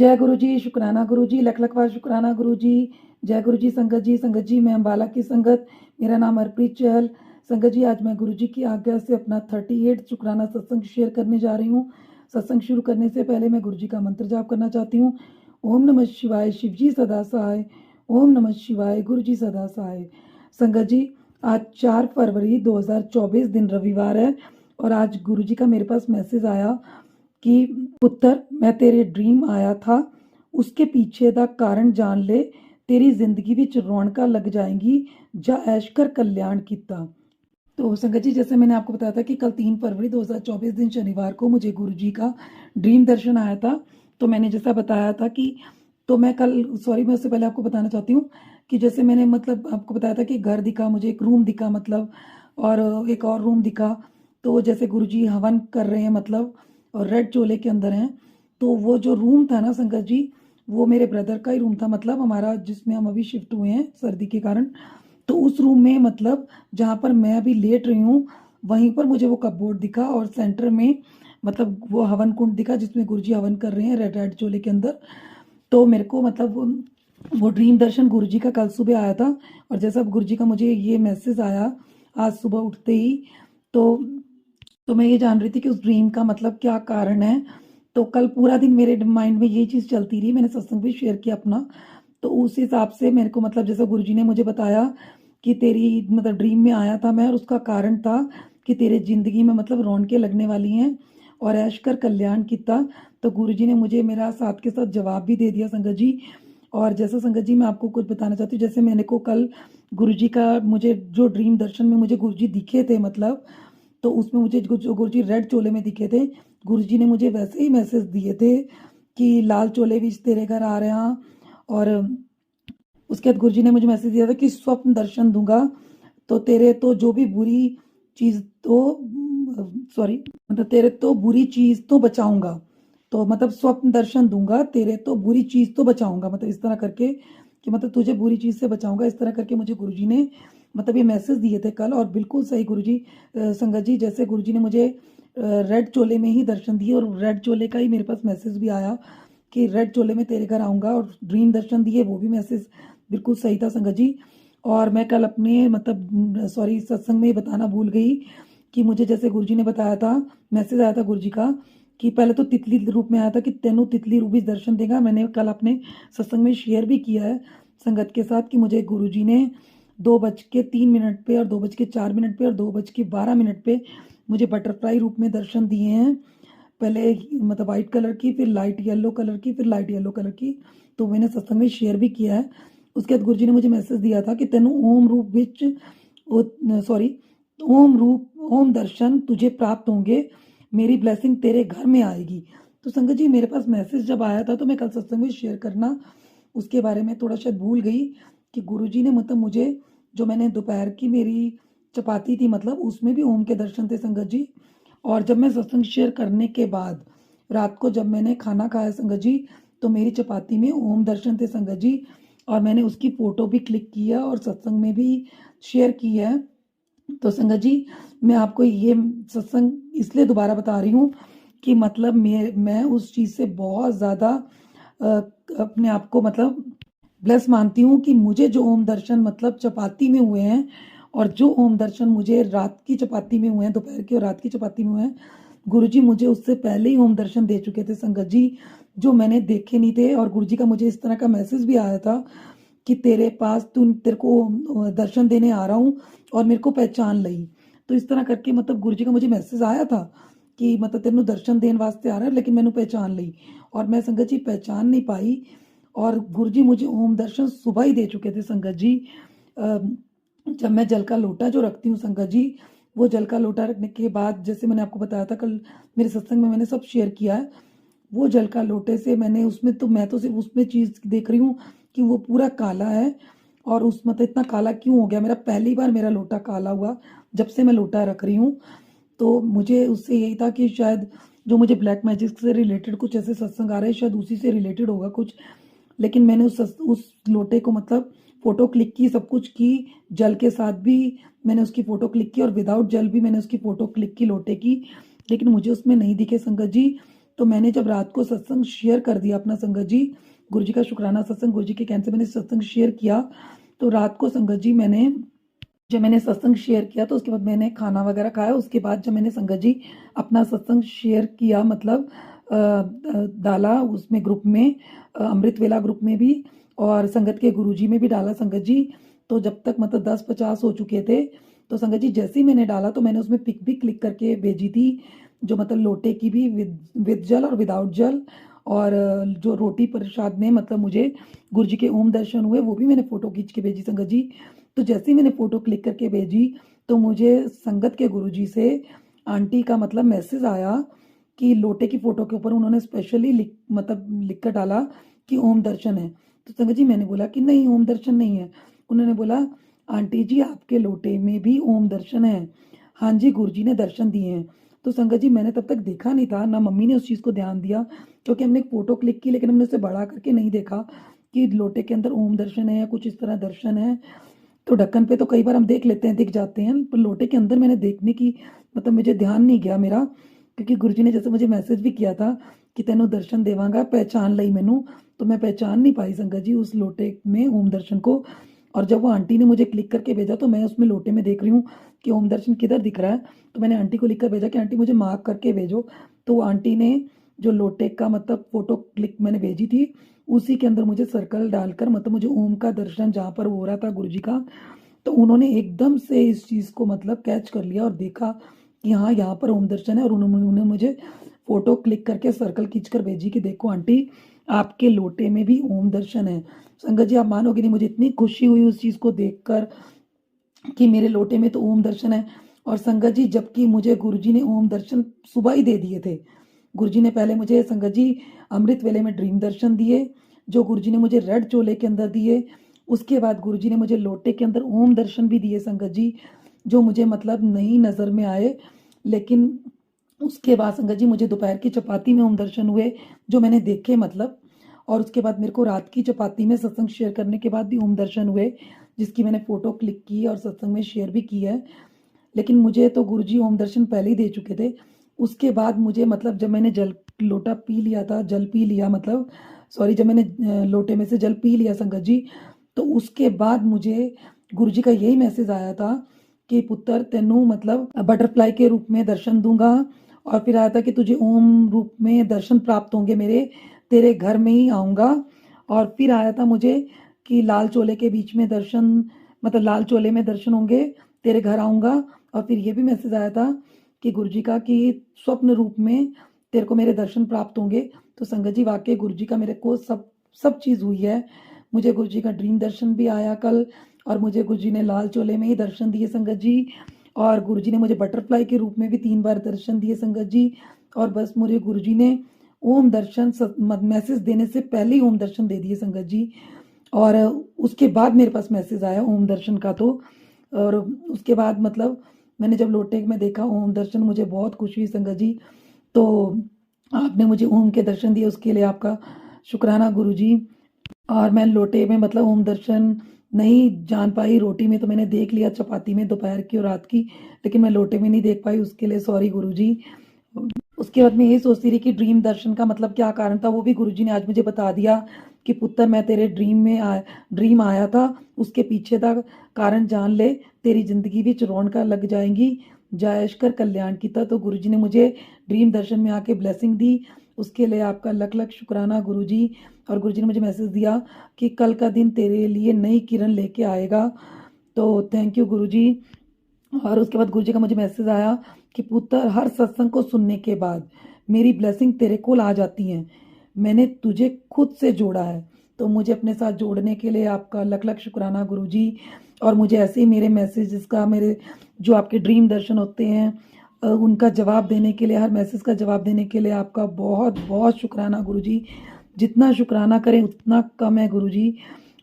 जय गुरु जी, शुक्राना गुरु जी, लख लख बार शुक्राना गुरु जी। जय गुरु जी। संगत जी मैं अम्बाला की संगत, मेरा नाम हरप्रीत चहल। संगत जी, आज मैं गुरु जी की आज्ञा से अपना 38 शुक्राना सत्संग शेयर करने जा रही हूँ। सत्संग शुरू करने से पहले मैं गुरु जी का मंत्र जाप करना चाहती हूँ। ओम नमः शिवाय, शिव जी सदा सहाय। ओम नमः शिवाय, गुरु जी सदा सहाय। संगत जी, आज 4 फरवरी 2024 दिन रविवार है और आज गुरु जी का मेरे पास मैसेज आया कि पुत्र, मैं तेरे ड्रीम आया था, उसके पीछे दा कारण जान ले, तेरी जिंदगी विच रौनकां लग जाएंगी, जा ऐश कर कल्याण किता। तो संगत जी, जैसे मैंने आपको बताया था कि कल 3 फरवरी 2024 दिन शनिवार को मुझे गुरु जी का ड्रीम दर्शन आया था। तो मैंने जैसा बताया था कि तो मैं कल सॉरी मैं उससे पहले आपको बताना चाहती हूँ कि जैसे मैंने मतलब आपको बताया था कि घर दिखा मुझे, एक रूम दिखा मतलब, और एक और रूम दिखा। तो जैसे गुरु जी हवन कर रहे हैं मतलब, और रेड चोले के अंदर हैं। तो वो जो रूम था ना संगत जी, वो मेरे ब्रदर का ही रूम था, मतलब हमारा जिसमें हम अभी शिफ्ट हुए हैं सर्दी के कारण। तो उस रूम में मतलब जहाँ पर मैं अभी लेट रही हूँ, वहीं पर मुझे वो कपबोर्ड दिखा और सेंटर में मतलब वो हवन कुंड दिखा जिसमें गुरुजी हवन कर रहे हैं रेड रेड चोले के अंदर। तो मेरे को मतलब वो ड्रीम दर्शन गुरुजी का कल सुबह आया था। और जैसा गुरुजी का मुझे ये मैसेज आया आज सुबह उठते ही, तो मैं ये जान रही थी कि उस ड्रीम का मतलब क्या कारण है। तो कल पूरा दिन मेरे माइंड में ये चीज़ चलती रही, मैंने सत्संग भी शेयर किया अपना। तो उस हिसाब से मेरे को मतलब जैसा गुरुजी ने मुझे बताया कि तेरी मतलब ड्रीम में आया था मैं, और उसका कारण था कि तेरे जिंदगी में मतलब रौनकें लगने वाली हैं और ऐश कर कल्याण किता। तो गुरुजी ने मुझे मेरा साथ के साथ जवाब भी दे दिया संगत जी। और जैसा संगत जी मैं आपको कुछ बताना चाहती हूँ, जैसे मैंने को कल गुरुजी का मुझे जो ड्रीम दर्शन में मुझे गुरुजी दिखे थे मतलब, तो उसमें मुझे जो गुरुजी रेड चोले में दिखे थे, गुरुजी ने मुझे वैसे ही मैसेज दिए थे कि लाल चोले भी तेरे घर आ रहे हैं। और उसके बाद गुरुजी ने मुझे मैसेज दिया था कि स्वप्न दर्शन दूंगा, तो तेरे तो जो भी बुरी चीज तो सॉरी मतलब तेरे तो बुरी चीज तो बचाऊंगा। तो मतलब स्वप्न दर्शन दूंगा, तेरे तो बुरी चीज तो बचाऊंगा, मतलब इस तरह करके कि मतलब तुझे बुरी चीज से बचाऊंगा, इस तरह करके मुझे गुरुजी ने मतलब ये मैसेज दिए थे कल। और बिल्कुल सही गुरुजी। संगत जी, जैसे गुरुजी ने मुझे रेड चोले में ही दर्शन दिए और रेड चोले का ही मेरे पास मैसेज भी आया कि रेड चोले में तेरे घर आऊँगा, और ड्रीम दर्शन दिए वो भी मैसेज बिल्कुल सही था संगत जी। और मैं कल अपने मतलब सॉरी सत्संग में बताना भूल गई कि मुझे जैसे गुरुजी ने बताया था, मैसेज आया था गुरुजी का कि पहले तो तितली रूप में आया था कि तेनू तितली रूप ही दर्शन देगा। मैंने कल अपने सत्संग में शेयर भी किया है संगत के साथ कि मुझे गुरुजी ने 2:03 पे और 2:04 पे और 2:12 पे मुझे बटरफ्लाई रूप में दर्शन दिए हैं। पहले मतलब वाइट कलर की, फिर लाइट येलो कलर की, फिर लाइट येलो कलर की। तो मैंने सत्संग में शेयर भी किया है। उसके बाद गुरुजी ने मुझे मैसेज दिया था कि तेनू ओम रूप विच सॉरी ओम दर्शन तुझे प्राप्त होंगे, मेरी ब्लेसिंग तेरे घर में आएगी। तो संगत जी, मेरे पास मैसेज जब आया था तो मैं कल सत्संग में शेयर करना उसके बारे में थोड़ा शायद भूल गई कि गुरुजी ने मतलब मुझे जो मैंने दोपहर की मेरी चपाती थी मतलब उसमें भी ओम के दर्शन थे संगत जी। और जब मैं सत्संग शेयर करने के बाद रात को जब मैंने खाना खाया संगत जी, तो मेरी चपाती में ओम दर्शन थे संगत जी। और मैंने उसकी फ़ोटो भी क्लिक किया और सत्संग में भी शेयर की है। तो संगत जी, मैं आपको ये सत्संग इसलिए दोबारा बता रही हूँ कि मतलब मैं उस चीज़ से बहुत ज़्यादा अपने आप को मतलब ब्लेस मानती हूँ कि मुझे जो ओम दर्शन मतलब चपाती में हुए हैं, और जो ओम दर्शन मुझे रात की चपाती में हुए हैं, दोपहर की और रात की चपाती में हुए हैं, गुरुजी मुझे उससे पहले ही ओम दर्शन दे चुके थे संगत जी, जो मैंने देखे नहीं थे। और गुरुजी का मुझे इस तरह का मैसेज भी आया था कि तेरे पास तेरे को दर्शन देने आ रहा हूँ और मेरे को पहचान लई। तो इस तरह करके मतलब गुरुजी का मुझे मैसेज आया था कि मतलब तेनू दर्शन देने वास्ते आ रहा है, लेकिन मैंने पहचान ली और मैं संगत जी पहचान नहीं पाई। और गुरुजी मुझे ओम दर्शन सुबह ही दे चुके थे संगत जी। जब मैं जल का लोटा जो रखती हूँ संगत जी, वो जल का लोटा रखने के बाद जैसे मैंने आपको बताया था कल मेरे सत्संग में मैंने सब शेयर किया है, वो जल का लोटे से मैंने उसमें तो मैं तो सिर्फ उसमें चीज़ देख रही हूँ कि वो पूरा काला है। और उस मतलब इतना काला क्यों हो गया, मेरा पहली बार मेरा लोटा काला हुआ जब से मैं लोटा रख रही हूँ। तो मुझे उससे यही था कि शायद जो मुझे ब्लैक मैजिक से रिलेटेड कुछ ऐसे सत्संग आ रहे हैं, शायद उसी से रिलेटेड होगा कुछ। लेकिन मैंने उस लोटे को मतलब फ़ोटो क्लिक की, सब कुछ की, जल के साथ भी मैंने उसकी फ़ोटो क्लिक की और विदाउट जल भी मैंने उसकी फ़ोटो क्लिक की लोटे की, लेकिन मुझे उसमें नहीं दिखे संगत जी। तो मैंने जब रात को सत्संग शेयर कर दिया अपना संगत जी, गुरु जी का शुक्राना सत्संग, गुरु जी के कहने से मैंने सत्संग शेयर किया। तो रात को संगत जी जब मैंने सत्संग शेयर किया तो उसके बाद मैंने खाना वगैरह खाया। उसके बाद जब मैंने संगत जी अपना सत्संग शेयर किया, मतलब डाला उसमें ग्रुप में, अमृत वेला ग्रुप में भी और संगत के गुरुजी में भी डाला संगत जी। तो जब तक मतलब 10-50 हो चुके थे, तो संगत जी जैसे ही मैंने डाला तो मैंने उसमें पिक भी क्लिक करके भेजी थी, जो मतलब लोटे की भी विद जल और विदाउट जल, और जो रोटी प्रसाद में मतलब मुझे गुरु जी के ओम दर्शन हुए, वो भी मैंने फ़ोटो खींच के भेजी संगत जी। तो जैसे ही मैंने फ़ोटो क्लिक करके भेजी, तो मुझे संगत के गुरु जी से आंटी का मतलब मैसेज आया कि लोटे की फ़ोटो के ऊपर उन्होंने स्पेशली लिख कर डाला कि ओम दर्शन है। तो संगत जी मैंने बोला कि नहीं, ओम दर्शन नहीं है। उन्होंने बोला, आंटी जी आपके लोटे में भी ओम दर्शन है। हाँ जी, गुरु जी ने दर्शन दिए हैं। तो संगत जी मैंने तब तक देखा नहीं था, ना मम्मी ने उस चीज़ को ध्यान दिया, क्योंकि हमने एक फ़ोटो क्लिक की, लेकिन हमने उसे बड़ा करके नहीं देखा कि लोटे के अंदर ओम दर्शन है या कुछ इस तरह दर्शन है। तो ढक्कन पे तो कई बार हम देख लेते हैं, दिख जाते हैं, पर लोटे के अंदर मैंने देखने की मतलब मुझे ध्यान नहीं गया मेरा, क्योंकि गुरुजी ने जैसे मुझे मैसेज भी किया था कि तेनों दर्शन देवांगा, पहचान लई मैनू, तो मैं पहचान नहीं पाई संगत जी उस लोटे में ओम दर्शन को। और जब वो आंटी ने मुझे क्लिक करके भेजा, तो मैं उसमें लोटे में देख रही हूँ कि ओम दर्शन किधर दिख रहा है। तो मैंने आंटी को लिख कर भेजा कि आंटी मुझे मार्क करके भेजो। तो वो आंटी ने जो लोटे का मतलब फ़ोटो क्लिक मैंने भेजी थी, उसी के अंदर मुझे सर्कल डालकर मतलब मुझे ओम का दर्शन जहाँ पर हो रहा था गुरुजी का, तो उन्होंने एकदम से इस चीज़ को मतलब कैच कर लिया और देखा कि हाँ, यहाँ पर ओम दर्शन है, और उन्होंने मुझे फ़ोटो क्लिक करके सर्कल खींचकर भेजी कि देखो आंटी, आपके लोटे में भी ओम दर्शन है। संगत जी आप मानोगे नहीं, मुझे इतनी खुशी हुई उस चीज़ को देखकर कि मेरे लोटे में तो ओम दर्शन है। और संगत जी जबकि मुझे गुरुजी ने ओम दर्शन सुबह ही दे दिए थे। गुरुजी ने पहले मुझे संगत जी अमृत वेले में ड्रीम दर्शन दिए, जो गुरुजी ने मुझे रेड चोले के अंदर दिए। उसके बाद गुरुजी ने मुझे लोटे के अंदर ओम दर्शन भी दिए संगत जी, जो मुझे मतलब नहीं नज़र में आए। लेकिन उसके बाद संगत जी मुझे दोपहर की चपाती में ओम दर्शन हुए, जो मैंने देखे मतलब। और उसके बाद मेरे को रात की चपाती में सत्संग शेयर करने के बाद भी ओम दर्शन हुए, जिसकी मैंने फ़ोटो क्लिक की और सत्संग में शेयर भी की है। लेकिन मुझे तो गुरुजी ओम दर्शन पहले ही दे चुके थे। उसके बाद मुझे मतलब जब मैंने लोटा पी लिया था, जल पी लिया मतलब, सॉरी, जब मैंने लोटे में से जल पी लिया संगत जी, तो उसके बाद मुझे गुरुजी का यही मैसेज आया था कि पुत्र तेनू मतलब बटरफ्लाई के रूप में दर्शन दूंगा, और फिर आया था कि तुझे ओम रूप में दर्शन प्राप्त होंगे मेरे, तेरे घर में ही आऊँगा। और फिर आया था मुझे कि लाल चोले के बीच में दर्शन, मतलब लाल चोले में दर्शन होंगे, तेरे घर आऊँगा। और फिर ये भी मैसेज आया था कि गुरुजी का कि स्वप्न रूप में तेरे को मेरे दर्शन प्राप्त होंगे। तो संगत जी वाक़ई गुरुजी का मेरे को सब सब चीज़ हुई है। मुझे गुरुजी का ड्रीम दर्शन भी आया कल, और मुझे गुरुजी ने लाल चोले में ही दर्शन दिए संगत जी, और गुरुजी ने मुझे बटरफ्लाई के रूप में भी 3 बार दर्शन दिए संगत जी। और बस मुझे गुरुजी ने ओम दर्शन मैसेज देने से पहले ही ओम दर्शन दे दिए संगत जी। और उसके बाद मेरे पास मैसेज आया ओम दर्शन का। तो और उसके बाद मतलब मैंने जब लोटे में देखा ओम दर्शन, मुझे बहुत खुशी हुई संगत जी। तो आपने मुझे ओम के दर्शन दिए, उसके लिए आपका शुक्राना गुरुजी। और मैं लोटे में मतलब ओम दर्शन नहीं जान पाई, रोटी में तो मैंने देख लिया, चपाती में दोपहर की और रात की, लेकिन मैं लोटे में नहीं देख पाई, उसके लिए सॉरी गुरुजी। उसके बाद मैं ये सोचती रही कि ड्रीम दर्शन का मतलब क्या कारण था, वो भी गुरुजी ने आज मुझे बता दिया कि पुत्र मैं तेरे ड्रीम आया था, उसके पीछे का कारण जान ले, तेरी जिंदगी भी रौनक लग जाएंगी, जयश कर कल्याण की था। तो गुरुजी ने मुझे ड्रीम दर्शन में आके ब्लेसिंग दी, उसके लिए आपका लख लख शुक्राना गुरुजी। और गुरुजी ने मुझे मैसेज दिया कि कल का दिन तेरे लिए नई किरण लेके आएगा। तो थैंक यू गुरुजी। और उसके बाद गुरुजी का मुझे मैसेज आया कि पुत्र हर सत्संग को सुनने के बाद मेरी ब्लेसिंग तेरे को आ जाती है, मैंने तुझे खुद से जोड़ा है। तो मुझे अपने साथ जोड़ने के लिए आपका लख लख शुक्राना गुरुजी। और मुझे ऐसे ही मेरे मैसेजेस का, मेरे जो आपके ड्रीम दर्शन होते हैं उनका जवाब देने के लिए, हर मैसेज का जवाब देने के लिए आपका बहुत बहुत शुक्राना गुरुजी। जितना शुक्राना करें उतना कम है गुरुजी।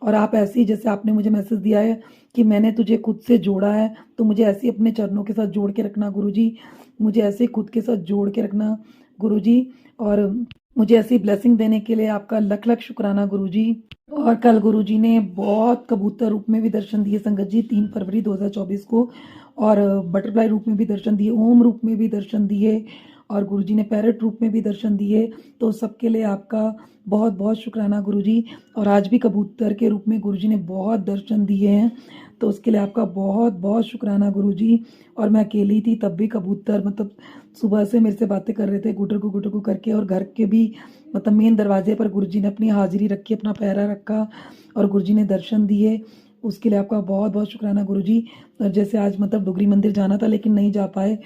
और आप ऐसे ही जैसे आपने मुझे मैसेज दिया है कि मैंने तुझे खुद से जोड़ा है, तो मुझे ऐसे ही अपने चरणों के साथ जोड़ के रखना गुरुजी, मुझे ऐसे ही खुद के साथ जोड़ के रखना गुरुजी। और मुझे ऐसी ब्लेसिंग देने के लिए आपका लख लख शुक्राना गुरुजी। और कल गुरुजी ने बहुत कबूतर रूप में भी दर्शन दिए संगत जी, 3 फरवरी 2024 को, और बटरफ्लाई रूप में भी दर्शन दिए, ओम रूप में भी दर्शन दिए, और गुरुजी ने पैरेट रूप में भी दर्शन दिए। तो सबके लिए आपका बहुत बहुत शुक्राना गुरुजी। और आज भी कबूतर के रूप में गुरुजी ने बहुत दर्शन दिए हैं, तो उसके लिए आपका बहुत बहुत शुक्राना गुरुजी। और मैं अकेली थी तब भी कबूतर मतलब सुबह से मेरे से बातें कर रहे थे गुटर गु करके। और घर के भी मतलब मेन दरवाजे पर गुरुजी ने अपनी हाजिरी रखी, अपना पहरा रखा और गुरुजी ने दर्शन दिए। उसके लिए आपका बहुत बहुत शुक्राना गुरुजी। और जैसे आज मतलब डुगरी मंदिर जाना था लेकिन नहीं जा पाए,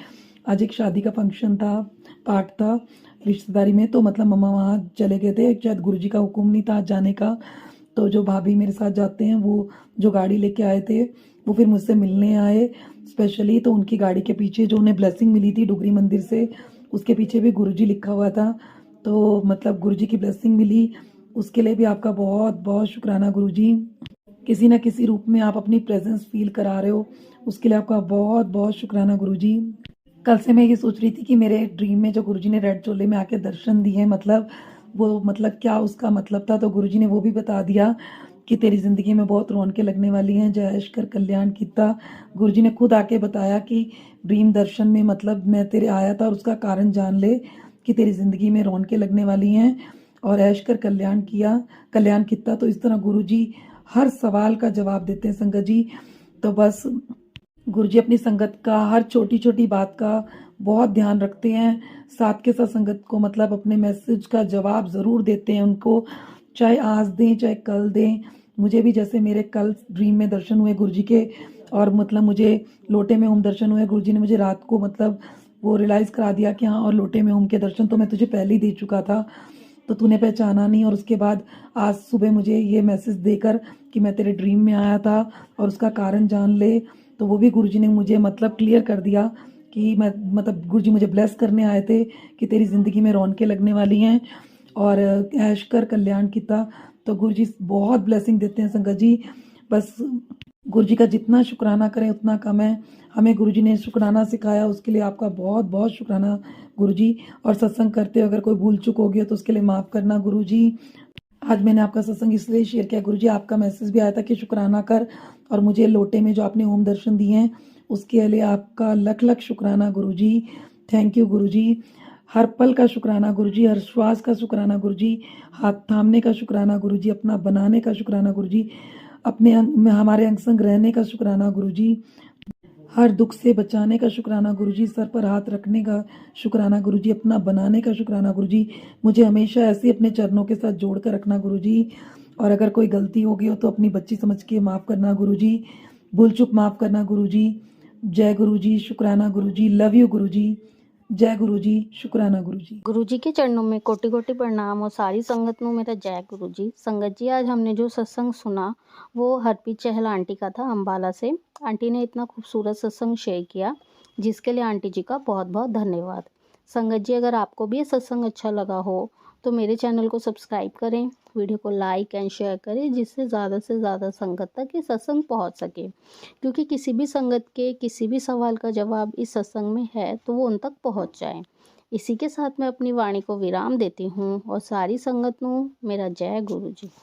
आज एक शादी का फंक्शन था, पाठ था रिश्तेदारी में, तो मतलब मम्मा वहाँ चले गए थे, शायद गुरुजी का हुक्म नहीं था आज जाने का। तो जो भाभी मेरे साथ जाते हैं वो जो गाड़ी लेके आए थे वो फिर मुझसे मिलने आए स्पेशली। तो उनकी गाड़ी के पीछे जो उन्हें ब्लेसिंग मिली थी डुगरी मंदिर से, उसके पीछे भी गुरुजी लिखा हुआ था। तो मतलब गुरुजी की ब्लेसिंग मिली, उसके लिए भी आपका बहुत बहुत शुक्राना गुरुजी। किसी ना किसी रूप में आप अपनी प्रेजेंस फील करा रहे हो, उसके लिए आपका बहुत बहुत शुक्राना गुरुजी। कल से मैं ये सोच रही थी कि मेरे ड्रीम में जो गुरुजी ने रेड चोले में आके दर्शन दिए मतलब वो मतलब क्या उसका मतलब था, तो गुरुजी ने वो भी बता दिया कि तेरी ज़िंदगी में बहुत रौनकें लगने वाली हैं, जय ऐश कर कल्याण कीता। गुरुजी ने खुद आके बताया कि ड्रीम दर्शन में मतलब मैं तेरे आया था और उसका कारण जान ले कि तेरी ज़िंदगी में रौनकें लगने वाली हैं और ऐश कर कल्याण किया। तो इस तरह गुरुजी हर सवाल का जवाब देते हैं संगत जी। तो बस गुरुजी अपनी संगत का हर छोटी छोटी बात का बहुत ध्यान रखते हैं, साथ के साथ संगत को मतलब अपने मैसेज का जवाब ज़रूर देते हैं उनको, चाहे आज दें चाहे कल दें। मुझे भी जैसे मेरे कल ड्रीम में दर्शन हुए गुरुजी के, और मतलब मुझे लोटे में ओम दर्शन हुए, गुरुजी ने मुझे रात को मतलब वो रियलाइज़ करा दिया कि हाँ, और लोटे में ओम के दर्शन तो मैं तुझे पहले ही दे चुका था, तो तूने पहचाना नहीं। और उसके बाद आज सुबह मुझे ये मैसेज देकर कि मैं तेरे ड्रीम में आया था और उसका कारण जान ले, तो वो भी गुरुजी ने मुझे मतलब क्लियर कर दिया कि मैं मतलब गुरुजी मुझे ब्लेस करने आए थे कि तेरी ज़िंदगी में रौनकें लगने वाली हैं और ऐश कर कल्याण किया। तो गुरुजी बहुत ब्लेसिंग देते हैं संगत जी। बस गुरुजी का जितना शुक्राना करें उतना कम है। हमें गुरुजी ने शुक्राना सिखाया, उसके लिए आपका बहुत बहुत शुक्राना गुरुजी। और सत्संग करते हुए अगर कोई भूल चूक हो गई तो उसके लिए माफ़ करना गुरुजी। आज मैंने आपका सत्संग इसलिए शेयर किया गुरुजी, आपका मैसेज भी आया था कि शुक्राना कर, और मुझे लोटे में जो आपने ओम दर्शन दिए हैं उसके लिए आपका लख लख शुक्राना गुरुजी। थैंक यू गुरुजी। हर पल का शुक्राना गुरुजी, हर श्वास का शुक्राना गुरुजी, हाथ थामने का शुक्राना गुरुजी, अपना बनाने का शुक्राना गुरुजी, अपने में हमारे अंग संग रहने का शुक्राना गुरुजी, हर दुख से बचाने का शुक्राना गुरुजी, सर पर हाथ रखने का शुक्राना गुरुजी, अपना बनाने का शुक्राना गुरुजी। मुझे हमेशा ऐसे ही अपने चरणों के साथ जोड़ कर रखना गुरुजी। और अगर कोई गलती हो गई हो तो अपनी बच्ची समझ के माफ़ करना गुरुजी, भूल चूक माफ़ करना गुरुजी। जय गुरुजी, शुक्राना गुरुजी, लव यू गुरुजी। जय गुरुजी, शुक्राना गुरुजी। गुरु जी के चरणों में कोटि कोटि प्रणाम और सारी संगत में मेरा जय गुरु जी। संगत जी, आज हमने जो सत्संग सुना वो हरप्रीत चहल आंटी का था, अम्बाला से। आंटी ने इतना खूबसूरत सत्संग शेयर किया, जिसके लिए आंटी जी का बहुत बहुत धन्यवाद। संगत जी, अगर आपको भी ये सत्संग अच्छा लगा हो तो मेरे चैनल को सब्सक्राइब करें, वीडियो को लाइक एंड शेयर करें, जिससे ज़्यादा से ज़्यादा संगत तक ये सत्संग पहुँच सके। क्योंकि किसी भी संगत के किसी भी सवाल का जवाब इस सत्संग में है तो वो उन तक पहुँच जाए। इसी के साथ मैं अपनी वाणी को विराम देती हूँ और सारी संगत को मेरा जय गुरु जी।